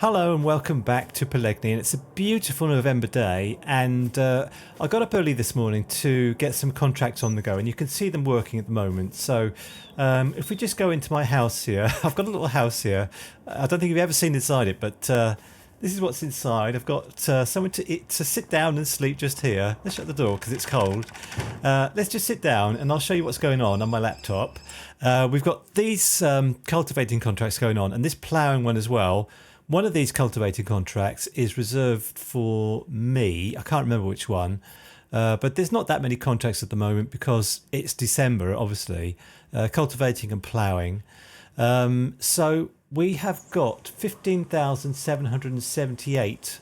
Hello and welcome back to Pallegney, and it's a beautiful November day, and I got up early this morning to get some contracts on the go, and you can see them working at the moment. So if we just go into my house here, I've got a little house here. I don't think you've ever seen inside it, but this is what's inside. I've got somewhere to sit down and sleep just here. Let's shut the door because it's cold. Let's just sit down and I'll show you what's going on my laptop. We've got these cultivating contracts going on, and this ploughing one as well. One of these cultivating contracts is reserved for me. I can't remember which one, but there's not that many contracts at the moment because it's December, obviously, cultivating and ploughing. So we have got 15,778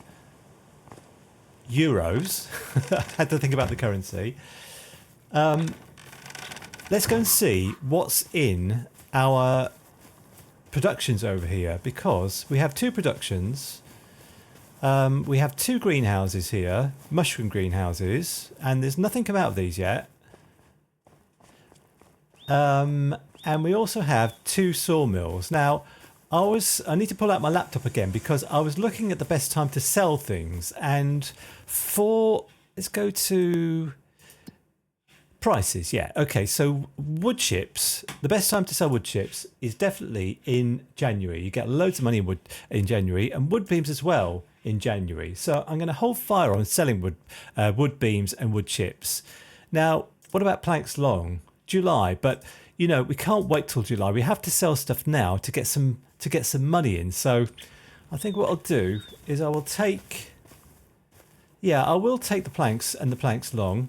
euros. I had to think about the currency. Let's go and see what's in our productions over here, because we have two productions. We have two greenhouses here, mushroom greenhouses, and there's nothing come out of these yet. And we also have two sawmills. Now, I need to pull out my laptop again because I was looking at the best time to sell things, and let's go to prices. Yeah, okay, so wood chips, the best time to sell wood chips is definitely in January. You get loads of money in wood in January, and wood beams as well in January. So I'm going to hold fire on selling wood beams and wood chips. Now, what about planks long? July, but you know, we can't wait till July. We have to sell stuff now to get some money in. So I think what I'll do is I will take the planks and the planks long.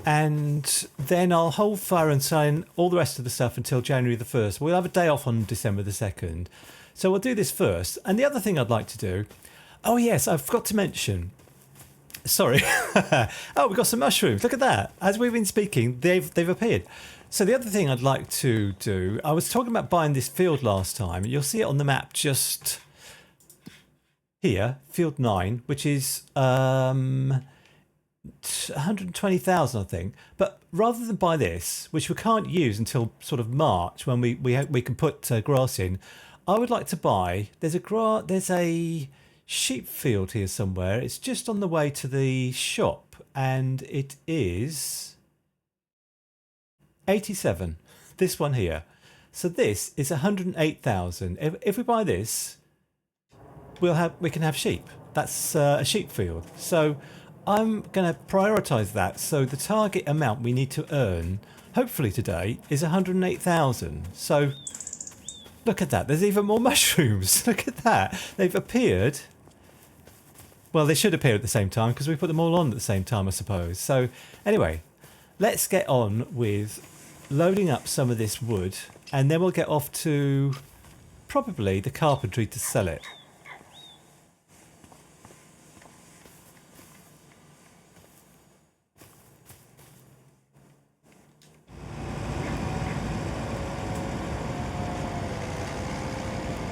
And then I'll hold fire and sign all the rest of the stuff until January the 1st. We'll have a day off on December the 2nd. So we'll do this first. And the other thing I'd like to do... Oh, yes, I forgot to mention... Sorry. Oh, we've got some mushrooms. Look at that. As we've been speaking, they've appeared. So the other thing I'd like to do... I was talking about buying this field last time. You'll see it on the map just here, field 9, which is... 120,000, I think. But rather than buy this, which we can't use until sort of March when we can put grass in, I would like to buy. There's a sheep field here somewhere. It's just on the way to the shop, and it is 87. This one here. So this is 108,000. If we buy this, we can have sheep. That's a sheep field. So I'm going to prioritise that. So the target amount we need to earn, hopefully today, is 108,000. So look at that. There's even more mushrooms. Look at that. They've appeared. Well, they should appear at the same time because we put them all on at the same time, I suppose. So anyway, let's get on with loading up some of this wood, and then we'll get off to probably the carpentry to sell it.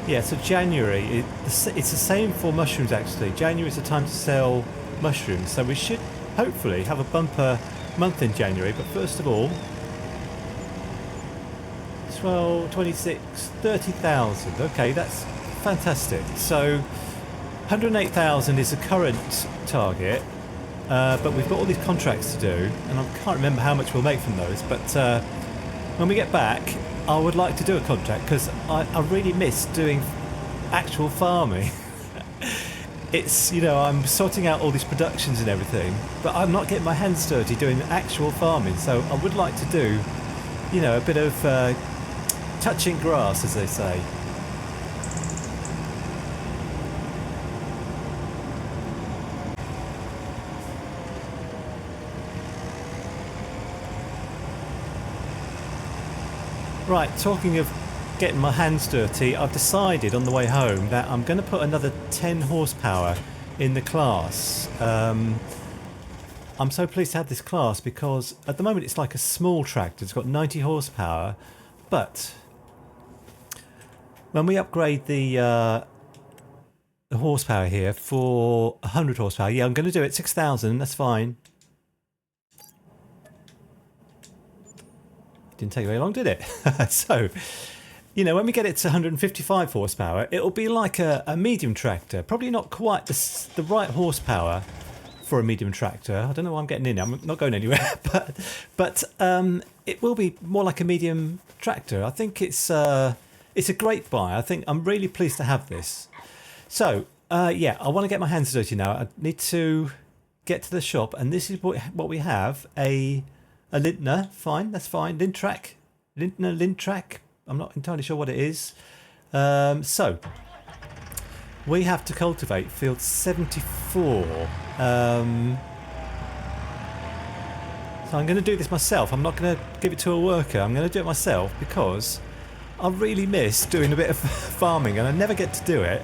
Yeah, so January, it's the same for mushrooms actually. January is the time to sell mushrooms, so we should hopefully have a bumper month in January. But first of all, 12, 26, 30,000. Okay, that's fantastic. So 108,000 is the current target, but we've got all these contracts to do, and I can't remember how much we'll make from those. But when we get back, I would like to do a contract because I really miss doing actual farming. It's, you know, I'm sorting out all these productions and everything, but I'm not getting my hands dirty doing actual farming. So I would like to do, you know, a bit of touching grass, as they say. Right, talking of getting my hands dirty, I've decided on the way home that I'm going to put another 10 horsepower in the Claas. I'm so pleased to have this Claas because at the moment it's like a small tractor. It's got 90 horsepower, but when we upgrade the horsepower here for 100 horsepower, yeah, I'm going to do it 6,000. That's fine. didn't take very long, did it? So, you know, when we get it to 155 horsepower, it'll be like a medium tractor. Probably not quite the right horsepower for a medium tractor. I don't know why I'm getting in. I'm not going anywhere, but it will be more like a medium tractor. I think it's a great buy. I think I'm really pleased to have this. So yeah, I want to get my hands dirty now. I need to get to the shop, and this is what we have: a Lindner. Fine, that's fine. Lindtrack. I'm not entirely sure what it is. So we have to cultivate field 74. So I'm going to do this myself. I'm not going to give it to a worker. I'm going to do it myself because I really miss doing a bit of farming, and I never get to do it.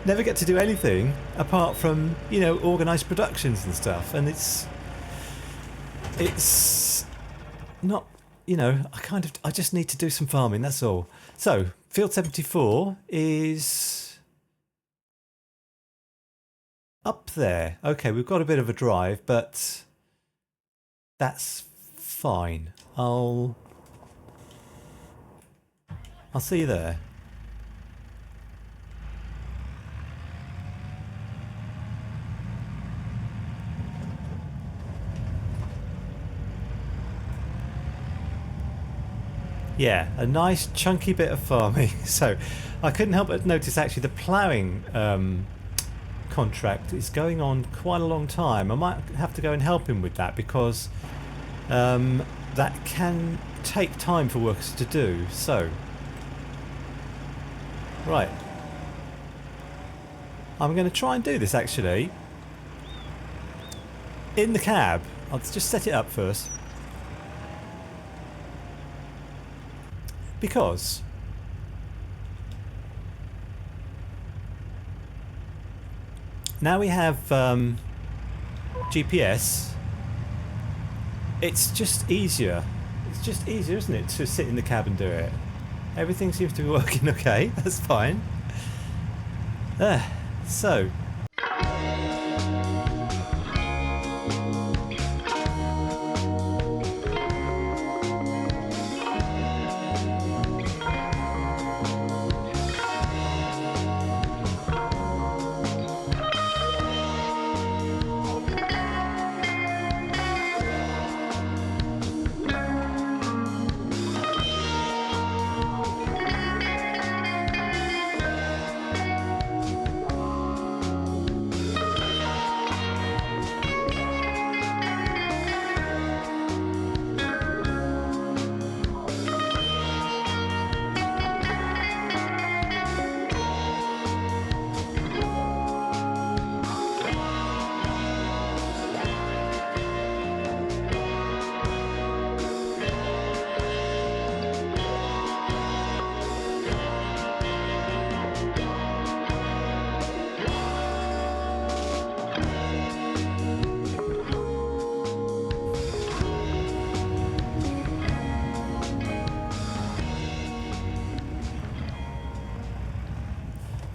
Never get to do anything apart from, you know, organised productions and stuff. And it's not, you know, I just need to do some farming, that's all. So field 74 is up there. Okay, we've got a bit of a drive, but that's fine. I'll see you there. Yeah, a nice chunky bit of farming. So I couldn't help but notice actually the ploughing contract is going on quite a long time. I might have to go and help him with that because that can take time for workers to do. So, right. I'm going to try and do this actually in the cab. I'll just set it up first. Because now we have GPS, it's just easier. It's just easier, isn't it, to sit in the cab and do it? Everything seems to be working okay. That's fine. So.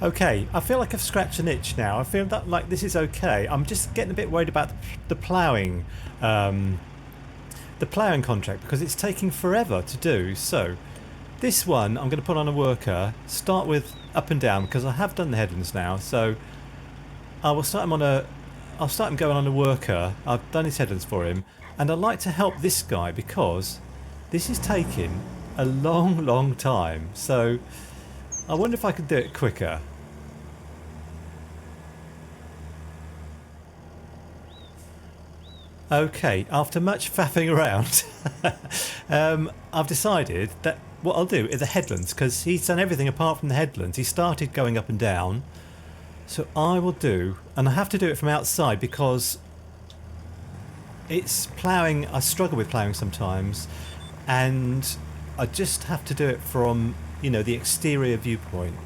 Okay, I feel like I've scratched an itch now. I feel that like this is okay. I'm just getting a bit worried about the ploughing contract because it's taking forever to do. So this one I'm going to put on a worker, start with up and down because I have done the headlands now. So I will start him on I'll start him going on a worker. I've done his headlands for him, and I'd like to help this guy because this is taking a long time. So I wonder if I could do it quicker. Okay, after much faffing around, I've decided that what I'll do is the headlands, because he's done everything apart from the headlands. He started going up and down, so I will do, and I have to do it from outside because it's ploughing. I struggle with ploughing sometimes, and I just have to do it from, you know, the exterior viewpoint.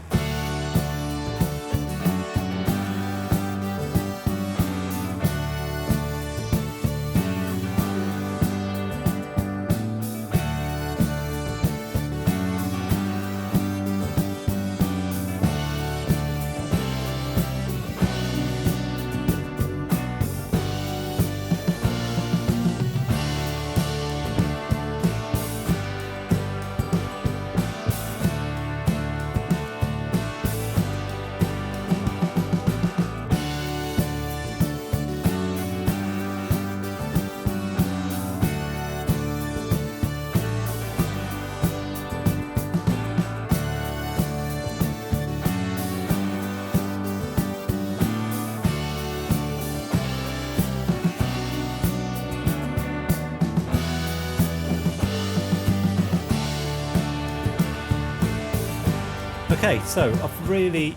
Okay, so I've really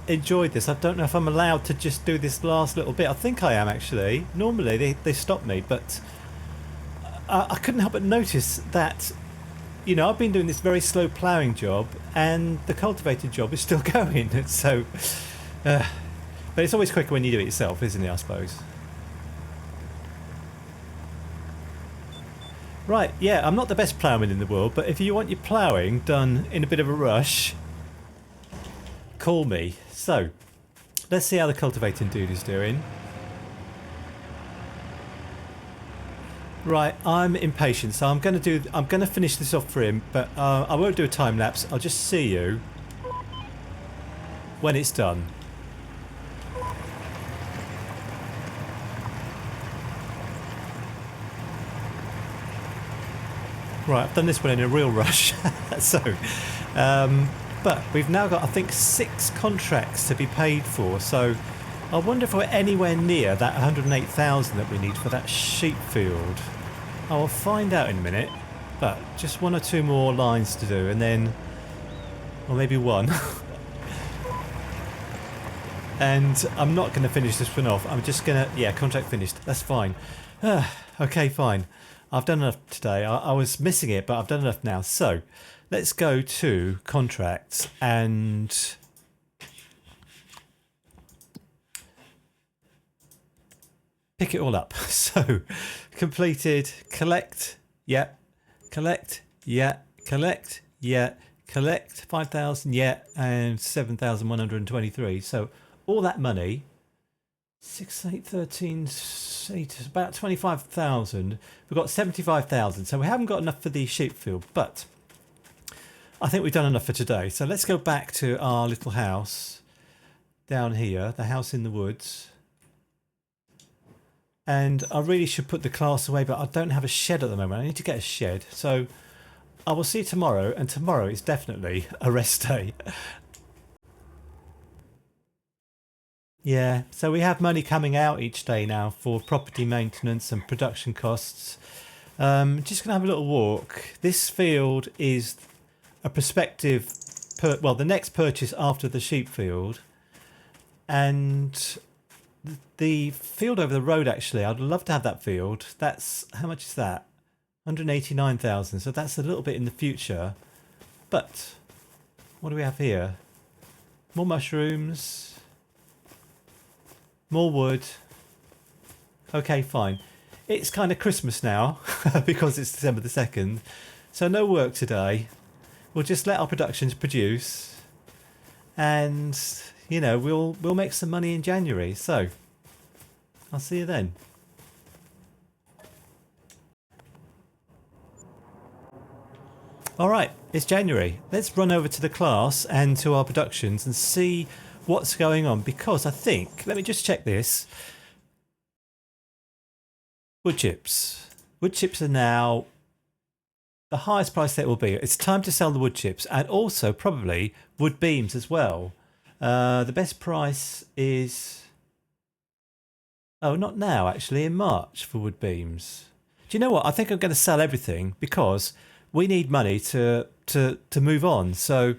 enjoyed this. I don't know if I'm allowed to just do this last little bit. I think I am actually. Normally they stop me, but I couldn't help but notice that, you know, I've been doing this very slow ploughing job and the cultivated job is still going. So, but it's always quicker when you do it yourself, isn't it, I suppose? Right, yeah, I'm not the best ploughman in the world, but if you want your ploughing done in a bit of a rush, call me. So, let's see how the cultivating dude is doing. Right, I'm impatient, so I'm going to finish this off for him, but I won't do a time lapse. I'll just see you when it's done. Right, I've done this one in a real rush. So, but we've now got, I think, 6 contracts to be paid for. So, I wonder if we're anywhere near that 108,000 that we need for that sheep field. I will find out in a minute. But just 1 or 2 more lines to do, and then, or maybe 1. And I'm not going to finish this one off. I'm just going to, yeah, contract finished. That's fine. Okay, fine. I've done enough today. I was missing it, but I've done enough now. So let's go to contracts and pick it all up. So completed, collect, yeah, collect, yeah, collect, yeah, collect, 5,000, yeah, and 7,123. So all that money, 6, 8, 13, 8, about 25,000. We've got 75,000. So we haven't got enough for the sheep field, but I think we've done enough for today. So let's go back to our little house down here, the house in the woods. And I really should put the Claas away, but I don't have a shed at the moment. I need to get a shed. So I will see you tomorrow, and tomorrow is definitely a rest day. Yeah, so we have money coming out each day now for property maintenance and production costs. Just going to have a little walk. This field is a prospective, well, the next purchase after the sheep field. And the field over the road, actually, I'd love to have that field. That's, how much is that? 189,000. So that's a little bit in the future. But what do we have here? More mushrooms. More wood. Okay, fine. It's kind of Christmas now because it's December the 2nd. So no work today. We'll just let our productions produce. And, you know, we'll make some money in January. So I'll see you then. All right, it's January. Let's run over to the Claas and to our productions and see what's going on, because I think, let me just check this. Wood chips. Wood chips are now the highest price that will be. It's time to sell the wood chips, and also probably wood beams as well. The best price is, oh, not now actually, in March for wood beams. Do you know what? I think I'm going to sell everything because we need money to move on. So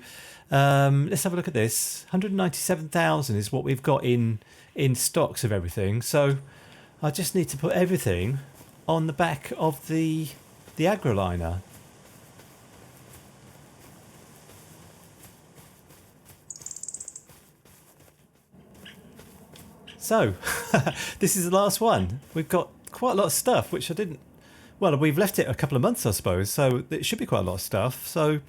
let's have a look at this. 197,000 is what we've got in stocks of everything. So I just need to put everything on the back of the agroliner. So this is the last one. We've got quite a lot of stuff, which I didn't. Well, we've left it a couple of months, I suppose. So it should be quite a lot of stuff. So.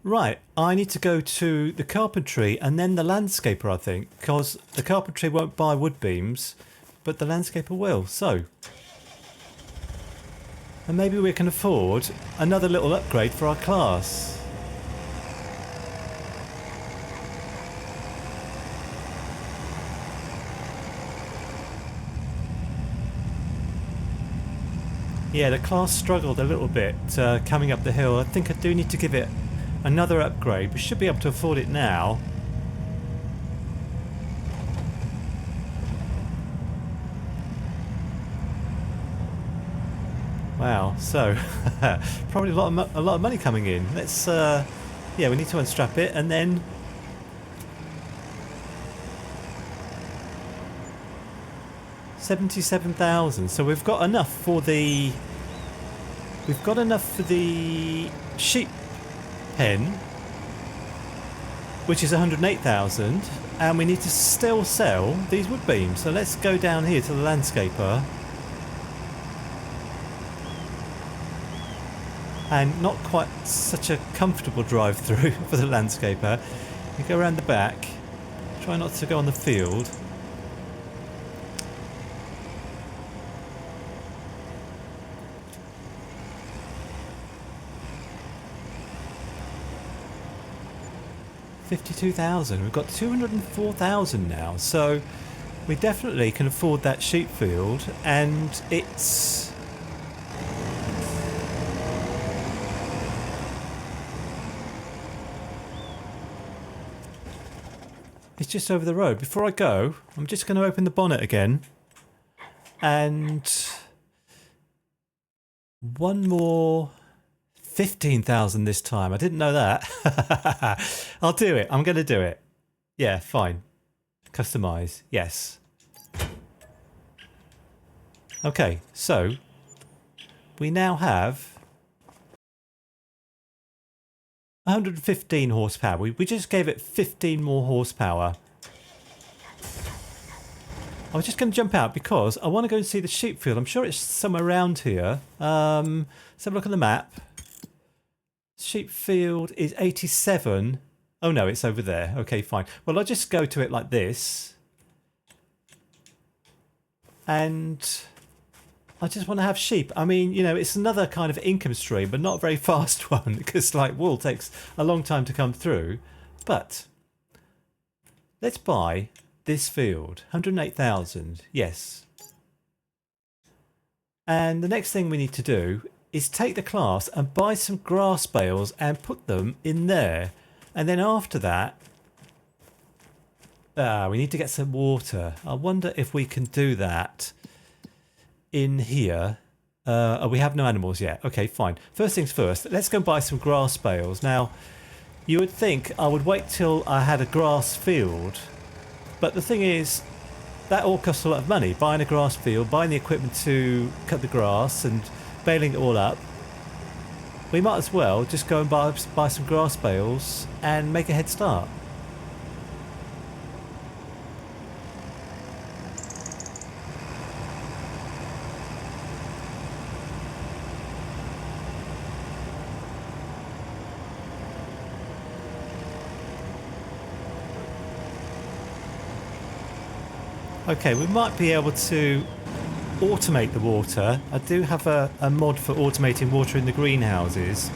Right, I need to go to the carpentry and then the landscaper, I think, because the carpentry won't buy wood beams, but the landscaper will. So, and maybe we can afford another little upgrade for our Claas. Yeah, the Claas struggled a little bit coming up the hill. I think I do need to give it another upgrade. We should be able to afford it now. Wow, so probably a lot of money coming in. Let's Yeah, we need to unstrap it and then... $77,000. So we've got enough for the... We've got enough for the sheep pen, which is 108,000, and we need to still sell these wood beams. So let's go down here to the landscaper. And not quite such a comfortable drive through for the landscaper. We go around the back. Try not to go on the field. $52,000. We've got 204,000 now, so we definitely can afford that sheep field, and it's just over the road. Before I go, I'm just going to open the bonnet again, and one more. 15,000 this time. I didn't know that. I'll do it. I'm going to do it. Yeah, fine. Customize. Yes. Okay, so we now have 115 horsepower. We just gave it 15 more horsepower. I was just going to jump out because I want to go and see the sheep field. I'm sure it's somewhere around here. Let's have a look at the map. Sheep field is 87. Oh no, it's over there. Okay, fine. Well, I'll just go to it like this. And I just want to have sheep. I mean, you know, it's another kind of income stream, but not a very fast one because like wool takes a long time to come through. But let's buy this field. 108,000. Yes. And the next thing we need to do is take the Claas and buy some grass bales and put them in there. And then after that, we need to get some water. I wonder if we can do that in here. Oh, we have no animals yet. Okay, fine. First things first, let's go and buy some grass bales. Now, you would think I would wait till I had a grass field. But the thing is, that all costs a lot of money. Buying a grass field, buying the equipment to cut the grass and baling it all up. We might as well just go and buy some grass bales and make a head start. Okay, we might be able to automate the water. I do have a mod for automating water in the greenhouses,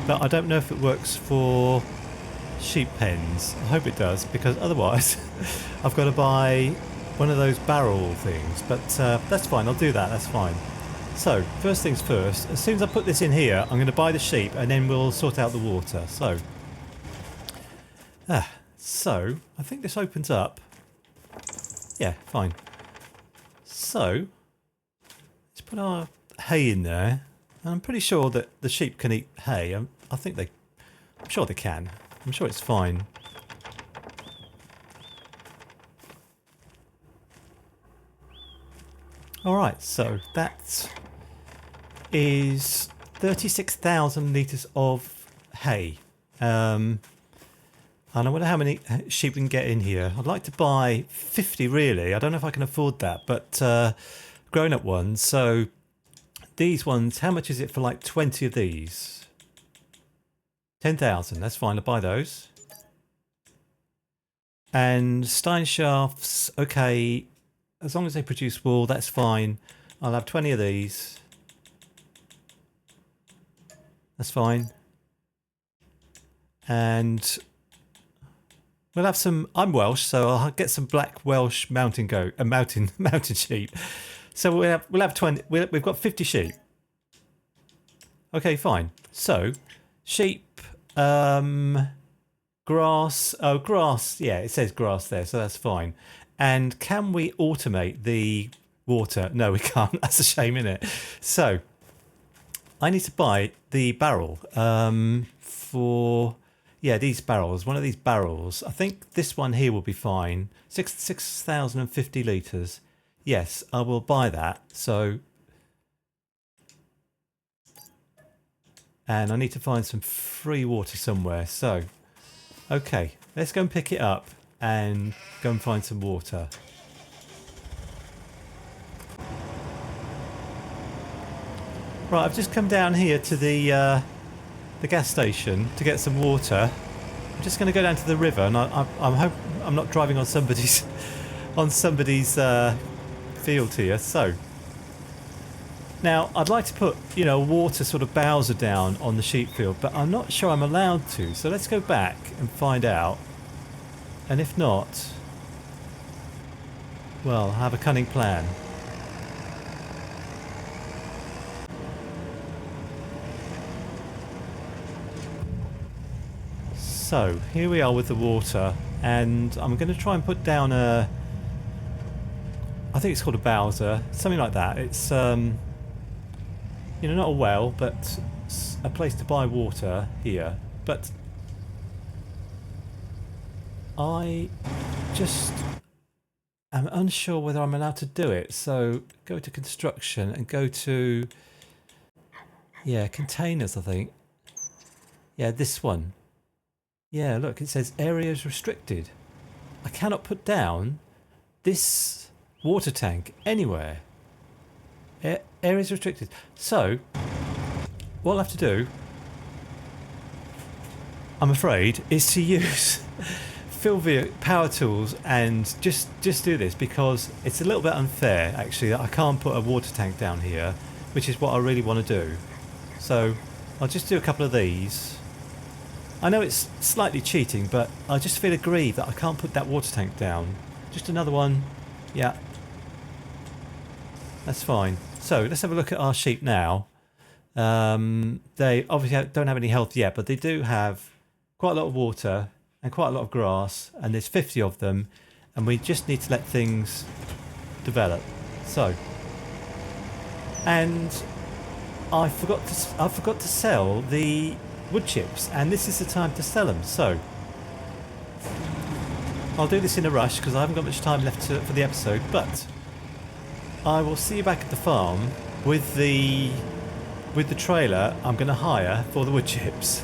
but I don't know if it works for sheep pens. I hope it does, because otherwise I've got to buy one of those barrel things, but that's fine. I'll do that. That's fine. So first things first, as soon as I put this in here, I'm going to buy the sheep and then we'll sort out the water. So I think this opens up. Yeah, fine. So let's put our hay in there. And I'm pretty sure that the sheep can eat hay. I'm sure they can. I'm sure it's fine. Alright, so that is 36,000 litres of hay. And I wonder how many sheep we can get in here. I'd like to buy 50 really. I don't know if I can afford that, but grown-up ones. So these ones, how much is it for like 20 of these? 10,000, that's fine, I'll buy those. And Stein shafts, okay, as long as they produce wool, that's fine. I'll have 20 of these. That's fine. And we'll have some, I'm Welsh, so I'll get some black Welsh mountain goat, mountain sheep. So we'll have 20, we've got 50 sheep. Okay, fine. So, sheep, grass, grass, yeah, it says grass there, so that's fine. And can we automate the water? No, we can't. That's a shame, isn't it? So, I need to buy the barrel for Yeah, these barrels. One of these barrels. I think this one here will be fine. 6,050 litres. Yes, I will buy that. So, and I need to find some free water somewhere. So, okay, let's go and pick it up and go and find some water. Right, I've just come down here to the gas station to get some water. I'm just going to go down to the river, and I'm not driving on somebody's field here. So now I'd like to put a water sort of bowser down on the sheep field, but I'm not sure I'm allowed to. So let's go back and find out. And if not, well, I have a cunning plan. So here we are with the water, and I'm going to try and put down I think it's called a bowser, something like that. It's not a well, but a place to buy water here. But I just am unsure whether I'm allowed to do it. So go to construction and go to containers. I think this one. Yeah, look, it says areas restricted. I cannot put down this water tank anywhere. Areas restricted. So, what I'll have to do, I'm afraid, is to use power tools and just do this, because it's a little bit unfair, actually, that I can't put a water tank down here, which is what I really want to do. So, I'll just do a couple of these. I know it's slightly cheating, but I just feel aggrieved that I can't put that water tank down. Just another one. Yeah. That's fine. So let's have a look at our sheep now. They obviously don't have any health yet, but they do have quite a lot of water and quite a lot of grass, and there's 50 of them, and we just need to let things develop. So, and I forgot to sell the wood chips, and this is the time to sell them. So I'll do this in a rush because I haven't got much time left for the episode, but I will see you back at the farm with the trailer I'm going to hire for the wood chips.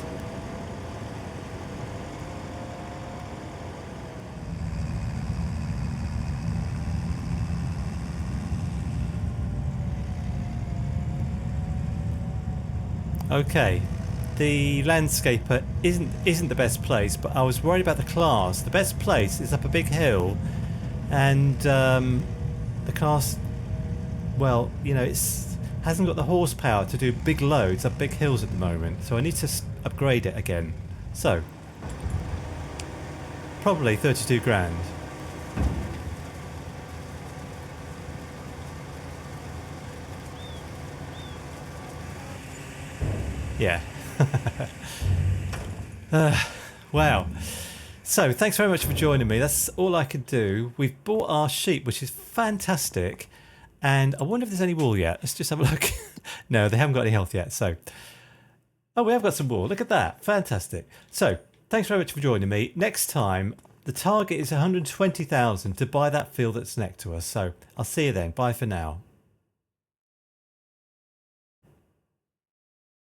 Okay. The landscaper isn't the best place, but I was worried about the Claas. The best place is up a big hill, and the Claas, well, it hasn't got the horsepower to do big loads up big hills at the moment, so I need to upgrade it again. So, probably 32 grand. Yeah. Wow. So thanks very much for joining me. That's all I could do. We've bought our sheep, which is fantastic, and I wonder if there's any wool yet. Let's just have a look. No, they haven't got any health yet. So, oh, we have got some wool. Look at that. Fantastic. So thanks very much for joining me. Next time, the target is 120,000 to buy that field that's next to us. So I'll see you then. Bye for now.